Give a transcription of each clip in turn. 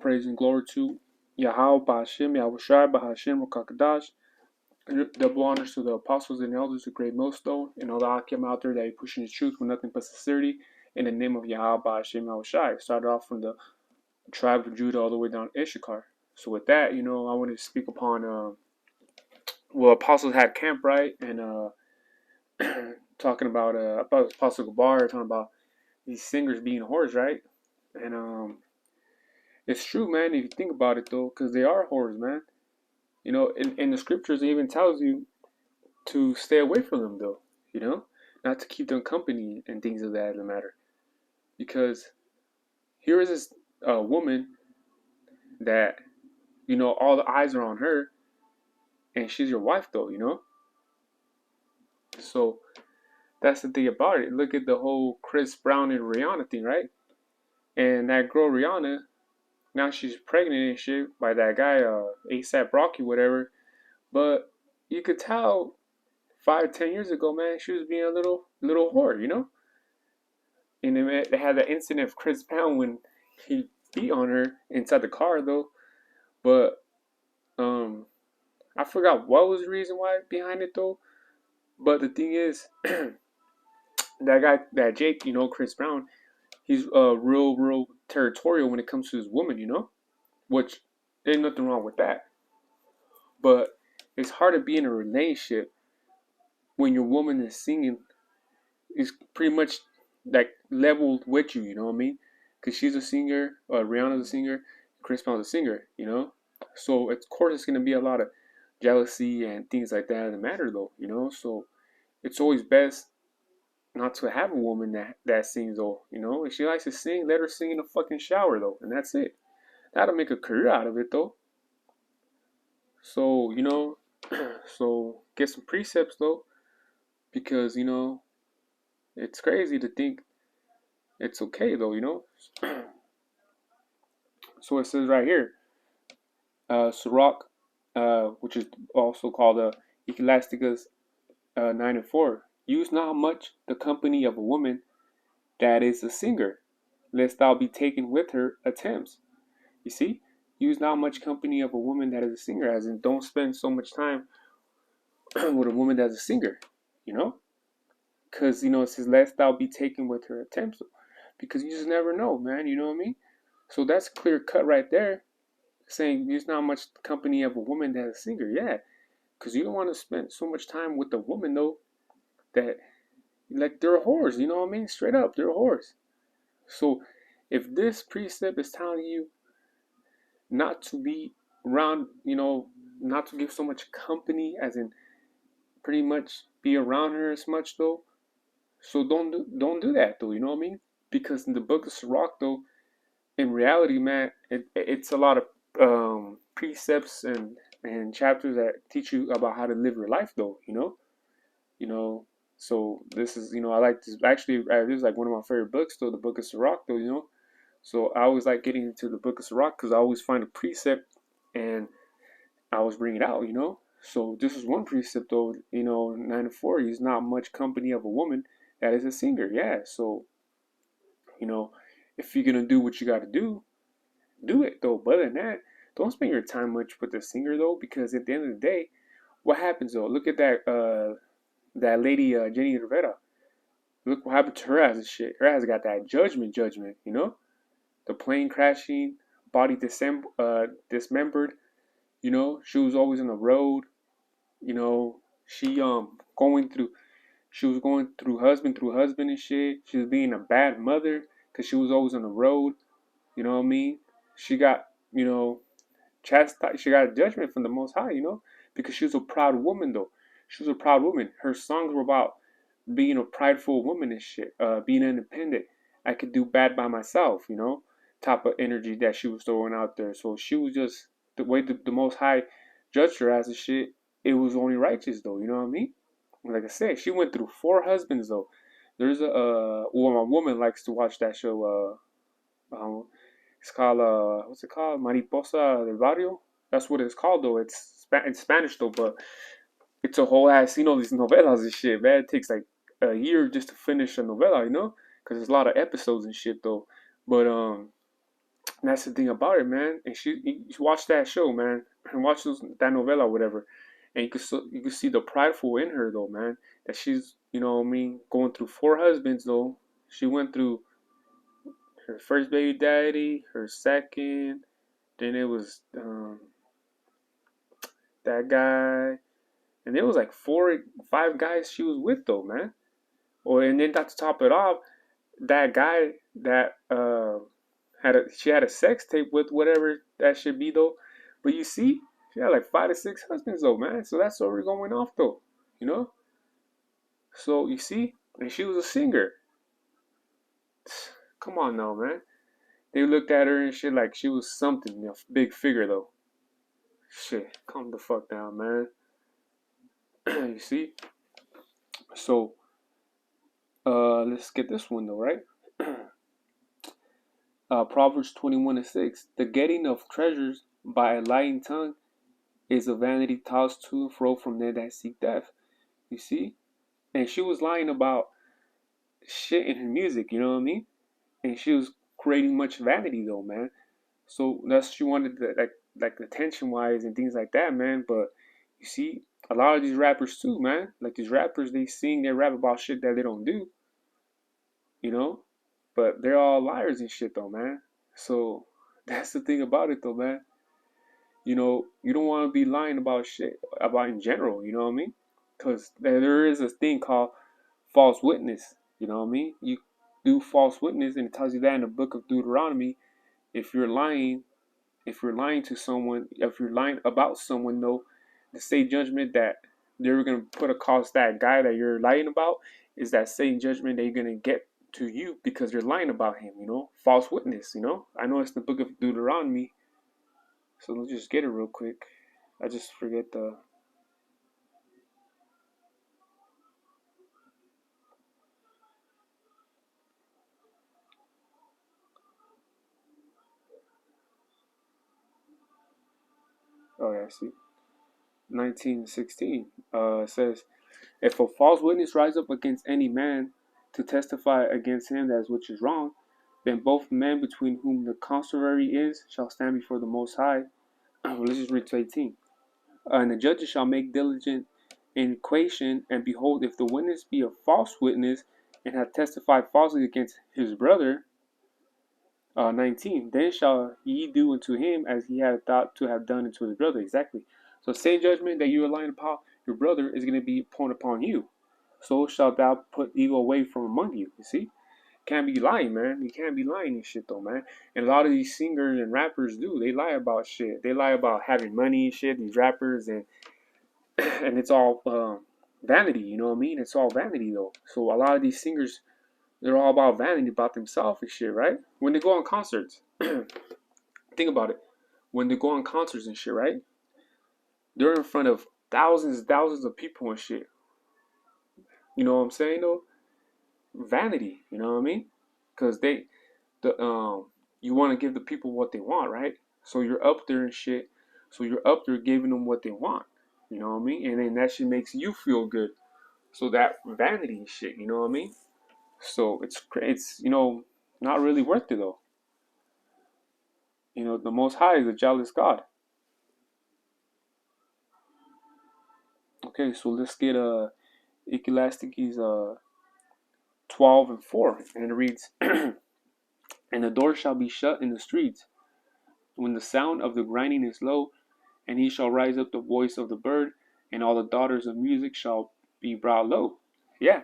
praise and glory to Yahweh Ba'Hashem, Yahushai Ba'Hashem Rakakadash. Double honors to the apostles and elders, the great millstone, and all the Akim out there that are pushing the truth with nothing but sincerity. In the name of Yahweh Ba'Hashem Yahushai. Started off from the tribe of Judah all the way down to Issachar. So with that, I wanted to speak upon, apostles had camp, right? And talking about Apostle Gabar, talking about these singers being whores, right? And it's true, man, if you think about it, though, because they are whores, man. In the scriptures, it even tells you to stay away from them, though, not to keep them company and things of that matter. Because here is this woman that, all the eyes are on her, and she's your wife, though. So that's the thing about it. Look at the whole Chris Brown and Rihanna thing, right? And that girl Rihanna, now she's pregnant and shit by that guy, ASAP Rocky, whatever. But you could tell 5, 10 years ago, man, she was being a little whore. And they had that incident of Chris Brown when he beat on her inside the car, though. But I forgot what was the reason why behind it, though. But the thing is, that guy, that Jake, Chris Brown, he's real territorial when it comes to his woman, which ain't nothing wrong with that. But it's hard to be in a relationship when your woman is singing, is pretty much like leveled with you, you know what I mean? Because she's a singer, Rihanna's a singer, Chris Brown's a singer, So of course it's gonna be a lot of jealousy and things like that in the matter, though, So it's always best not to have a woman that sings, though, If she likes to sing, let her sing in the fucking shower, though, and that's it. That'll make a career out of it, though. So so get some precepts, though, because it's crazy to think it's okay, though. So it says right here, Sirach, which is also called Ecclesiasticus 9:4. Use not much the company of a woman that is a singer, lest thou be taken with her attempts. You see? Use not much company of a woman that is a singer, as in don't spend so much time with a woman that's a singer, Because, it says, lest thou be taken with her attempts. Because you just never know, man, you know what I mean? So that's clear cut right there, saying use not much company of a woman that's a singer, yeah. Because you don't want to spend so much time with a woman, though, that, like, they're whores, you know what I mean? Straight up, they're whores. So if this precept is telling you not to be around, not to give so much company, as in pretty much be around her as much, though. So don't do that, though. You know what I mean? Because in the book of Sirach, though, in reality, man, it's a lot of precepts and chapters that teach you about how to live your life, though. So this is, I like this. Actually, this is like one of my favorite books, though, the book of Sirach, though. So I always like getting into the book of Sirach because I always find a precept and I always bring it out, So this is one precept, though, 9:4. Use not much company of a woman that is a singer. Yeah. So, if you're gonna do what you gotta do it, though. But other than that, don't spend your time much with the singer, though, because at the end of the day, what happens, though? Look at that lady, Jenny Rivera. Look what happened to her ass and shit. Her ass got that judgment, the plane crashing, body dismembered. She was always on the road. She she was going through husband and shit. She was being a bad mother because she was always on the road. You know what I mean? She got chastised. She got a judgment from the Most High. Because she was a proud woman, though. She was a proud woman. Her songs were about being a prideful woman and shit. Being independent. I could do bad by myself. Type of energy that she was throwing out there. So she was just the way the Most High judged her as a shit. It was only righteous, though. You know what I mean? Like I said, she went through 4 husbands, though. There's my woman likes to watch that show. It's called what's it called? Mariposa del Barrio. That's what it's called, though. It's in Spanish, though, but it's a whole ass. These novelas and shit, man. It takes like a year just to finish a novela, because there's a lot of episodes and shit, though. But And that's the thing about it, man. And you watch that show, man, and watch that novela, or whatever, and you could see the prideful in her, though, man. That she's, what I mean, going through four husbands, though. She went through her first baby daddy, her second, then it was that guy, and there was like 5 guys she was with, though, man. Or and then to top it off, that guy that she had a sex tape with, whatever that should be, though. But you see, she had like 5 to 6 husbands, though, man. So that's already going off, though, you know. So you see, and she was a singer. Come on now, man. They looked at her and shit like she was something, a big figure, though. Shit, calm the fuck down, man. You see. So let's get this one though, right? Proverbs 21:6. The getting of treasures by a lying tongue is a vanity tossed to and fro from them that seek death. You see? And she was lying about shit in her music, you know what I mean? And she was creating much vanity though, man. So that's she wanted the, like attention wise and things like that, man. But you see, a lot of these rappers too, man. Like these rappers, they rap about shit that they don't do, you know. But they're all liars and shit though, man. So that's the thing about it though, man. You don't want to be lying about shit about in general, you know what I mean? Because there is a thing called false witness, you know what I mean? You do false witness, and it tells you that in the book of Deuteronomy. If you're lying, if you're lying to someone, if you're lying about someone, though, the same judgment that they're gonna put across that guy that you're lying about is that same judgment that you're gonna get to you because you're lying about him, false witness, I know it's the book of Deuteronomy. So let's just get it real quick. I just forget the. Oh yeah, I see. 19:16. It says, if a false witness rise up against any man to testify against him that which is wrong, then both men between whom the controversy is shall stand before the Most High. Let's just read to 18. And the judges shall make diligent inquisition, and behold, if the witness be a false witness and hath testified falsely against his brother, 19, then shall ye do unto him as he had thought to have done unto his brother. Exactly. So same judgment that you are lying upon your brother is going to be put upon you. So shalt thou put evil away from among you. You see? Can't be lying, man. You can't be lying and shit, though, man. And a lot of these singers and rappers do. They lie about shit. They lie about having money and shit, these rappers, and and it's all vanity, you know what I mean? It's all vanity, though. So a lot of these singers, they're all about vanity, about themselves and shit, right? When they go on concerts, think about it. When they go on concerts and shit, right? They're in front of thousands and thousands of people and shit. You know what I'm saying, though? Vanity, you know what I mean? Because you want to give the people what they want, right? So you're up there and shit. So you're up there giving them what they want. You know what I mean? And then that shit makes you feel good. So that vanity and shit, you know what I mean? So it's not really worth it though. The Most High is a jealous God. Okay, so let's get Ecclesiastes 12:4, and it reads, "And the door shall be shut in the streets when the sound of the grinding is low, and he shall rise up the voice of the bird, and all the daughters of music shall be brought low." Yeah,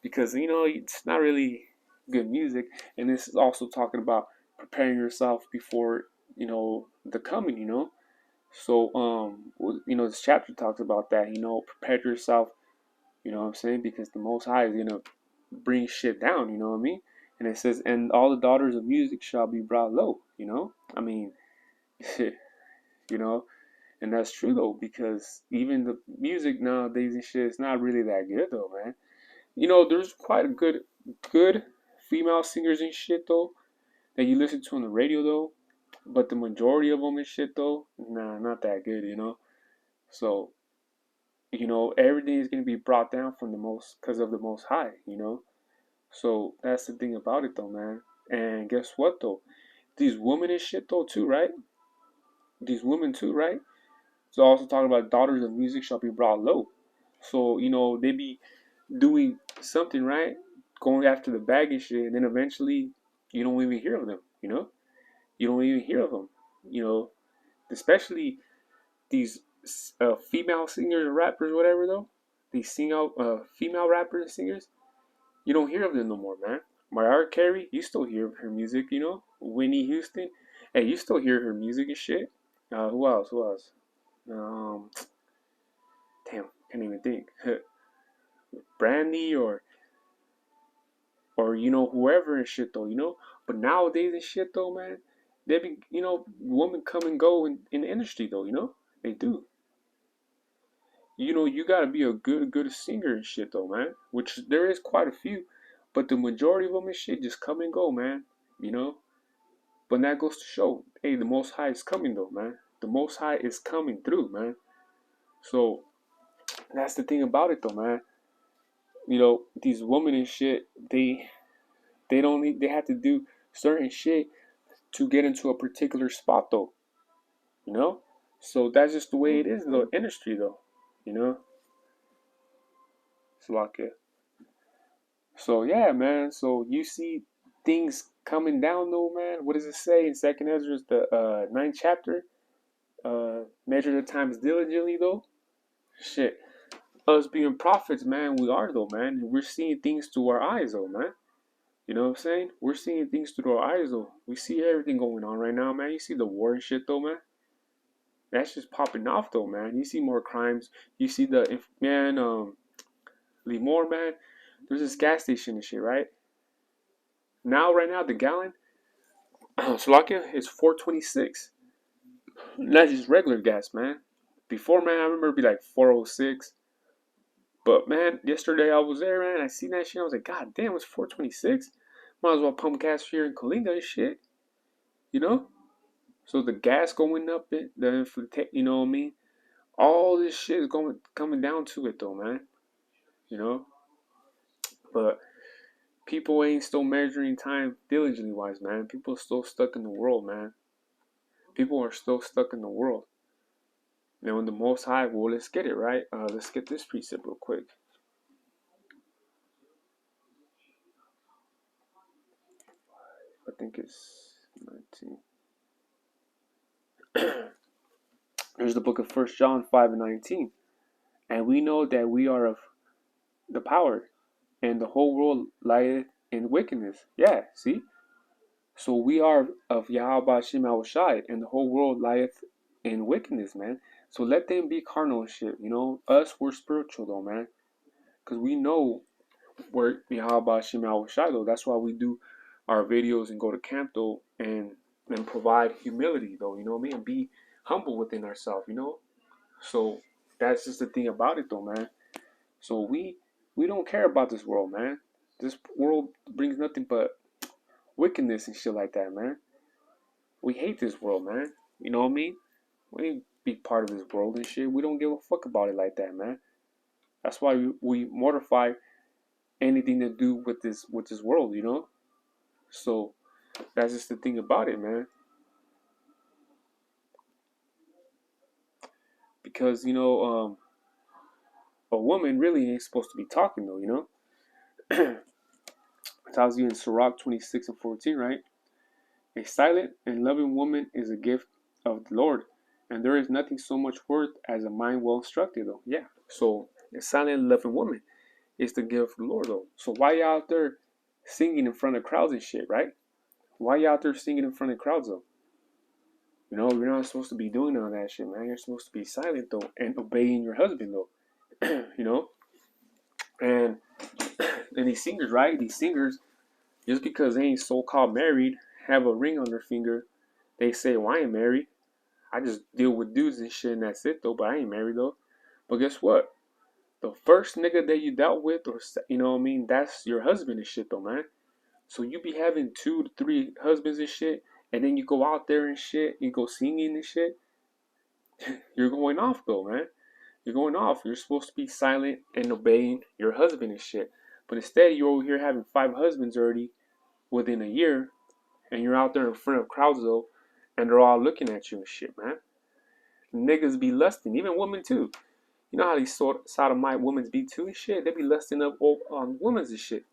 because it's not really good music, and this is also talking about preparing yourself before the coming. So this chapter talks about that. Prepare yourself. You know what I'm saying? Because the Most High is gonna bring shit down. You know what I mean? And it says, "And all the daughters of music shall be brought low." I mean, you know, and that's true though, because even the music nowadays and shit is not really that good though, man. There's quite a good female singers and shit though that you listen to on the radio though, but the majority of them and shit though, nah, not that good. So everything is gonna be brought down from the most because of the Most High. So that's the thing about it though, man. And guess what though? these women and shit though too, right? These women too, right? So also talking about daughters of music shall be brought low. So, they be doing something, right? Going after the bag and shit, and then eventually you don't even hear of them, You don't even hear of them, you know? Especially these female singers or rappers, whatever, though. These female rappers and singers, you don't hear of them no more, man. Mariah Carey, you still hear her music, Whitney Houston, hey, you still hear her music and shit. Who else? Who else? Um, damn, can't even think. Brandy or whoever and shit though. But nowadays and shit though, man, they be women come and go in the industry though. They do. You gotta be a good singer and shit though, man. Which there is quite a few, but the majority of them and shit just come and go, man. You know. But that goes to show, hey, the Most High is coming though, man. The Most High is coming through, man. So that's the thing about it though, man. These women and shit, they don't need, they have to do certain shit to get into a particular spot though, you know? So that's just the way it is in the industry though, you know? Slovakia. So yeah, man. So you see things coming down though, man. What does it say in Second Ezra, the ninth chapter? Measure the times diligently though. Shit. Us being prophets, man, we are though, man. And we're seeing things through our eyes though, man. You know what I'm saying? We're seeing things through our eyes though. We see everything going on right now, man. You see the war and shit though, man. That's just popping off though, man. You see more crimes. You see Limor, man. There's this gas station and shit, right? Right now, the gallon, Slovakia is 4.26. That's just regular gas, man. Before, man, I remember it'd be like 4.06. But man, yesterday I was there, man. I seen that shit. I was like, God damn, it's 4.26. Might as well pump gas here in Kalinga and shit. You know? So the gas going up, you know what I mean? All this shit is coming down to it though, man. You know? But people ain't still measuring time diligently wise, man. People are still stuck in the world, man. People are still stuck in the world. Now, in the Most High, well, let's get it, right? Let's get this precept real quick. I think it's 19. There's the book of 1 John 5 and 19. And we know that we are of the power, and the whole world lieth in wickedness. Yeah, see? So we are of Yahweh Hashem Shai, and the whole world lieth in wickedness, man. So let them be carnal and shit. Us, we're spiritual though, man. Because we know we're Yahweh Hashem Shai though. That's why we do our videos and go to camp though, and provide humility though, you know what I mean? And be humble within ourselves. So that's just the thing about it though, man. So we don't care about this world, man. This world brings nothing but wickedness and shit like that, man. We hate this world, man. You know what I mean? We ain't be part of this world and shit. We don't give a fuck about it like that, man. That's why we mortify anything to do with this world. So that's just the thing about it, man. Because a woman really ain't supposed to be talking though. It tells you in Sirach 26 and 14, right? A silent and loving woman is a gift of the Lord, and there is nothing so much worth as a mind well instructed, though. Yeah. So a silent and loving woman is the gift of the Lord, though. So why you out there singing in front of crowds and shit, right? Why you out there singing in front of crowds, though? You're not supposed to be doing all that shit, man. You're supposed to be silent, though, and obeying your husband, though. And these singers, right? These singers, just because they ain't so-called married, have a ring on their finger, they say, well, I ain't married. I just deal with dudes and shit and that's it, though, but I ain't married, though. But guess what? The first nigga that you dealt with, or, you know what I mean, that's your husband and shit, though, man. So you be having 2 to 3 husbands and shit, and then you go out there and shit, you go singing and shit. You're going off, though, man. You're going off. You're supposed to be silent and obeying your husband and shit. But instead, you're over here having 5 husbands already within a year, and you're out there in front of crowds though, and they're all looking at you and shit, man. Niggas be lusting, even women too. You know how these sodomite women be too and shit? They be lusting up on women and shit,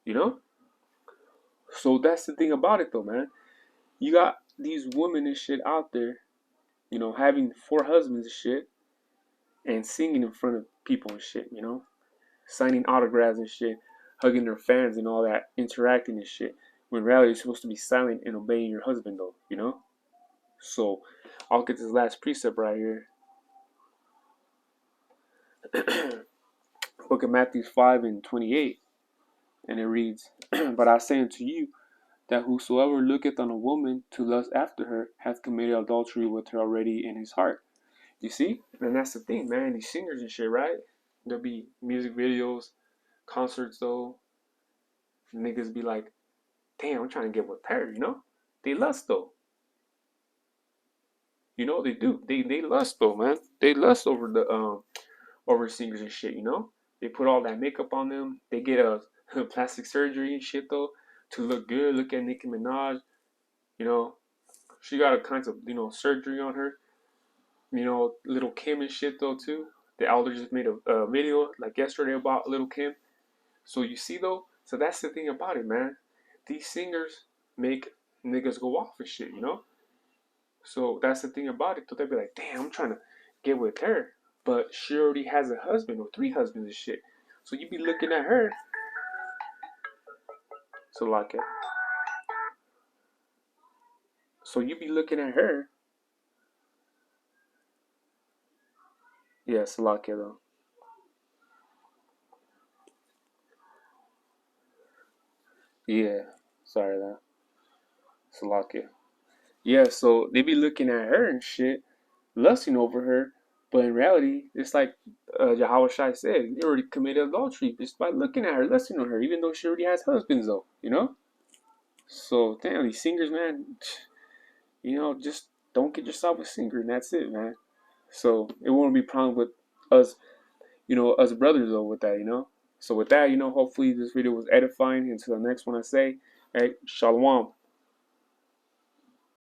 you know? So that's the thing about it though, man. You got these women and shit out there, having four husbands and shit, and singing in front of people and shit, signing autographs and shit, hugging their fans and all that, interacting and shit. When reality you're supposed to be silent and obeying your husband though. So I'll get this last precept right here. Book of Matthew 5:28, and it reads, "But I say unto you that whosoever looketh on a woman to lust after her hath committed adultery with her already in his heart." You see? And that's the thing, man. These singers and shit, right? There'll be music videos, concerts though. Niggas be like, damn, I'm trying to get with her. They lust though. They do. They lust though, man. They lust over the over singers and shit. They put all that makeup on them. They get a plastic surgery and shit though to look good. Look at Nicki Minaj. You know, she got a kinds of surgery on her. Little Kim and shit though too. The Elder just made a video like yesterday about Little Kim. So you see though, so that's the thing about it, man. These singers make niggas go off and shit. So that's the thing about it. So they'll be like, damn, I'm trying to get with her, but she already has a husband or three husbands and shit. So you be looking at her. So like, so you be looking at her. Yeah, Salakia though. Yeah, sorry that. Salakia. Yeah, so they be looking at her and shit, lusting over her, but in reality, it's like Yahweh Shai said, they already committed adultery just by looking at her, lusting on her, even though she already has husbands though. So damn, these singers, man, just don't get yourself a singer and that's it, man. So it won't be a problem with us, us brothers though with that. So with that, hopefully this video was edifying. Until the next one I say, hey, Shalom.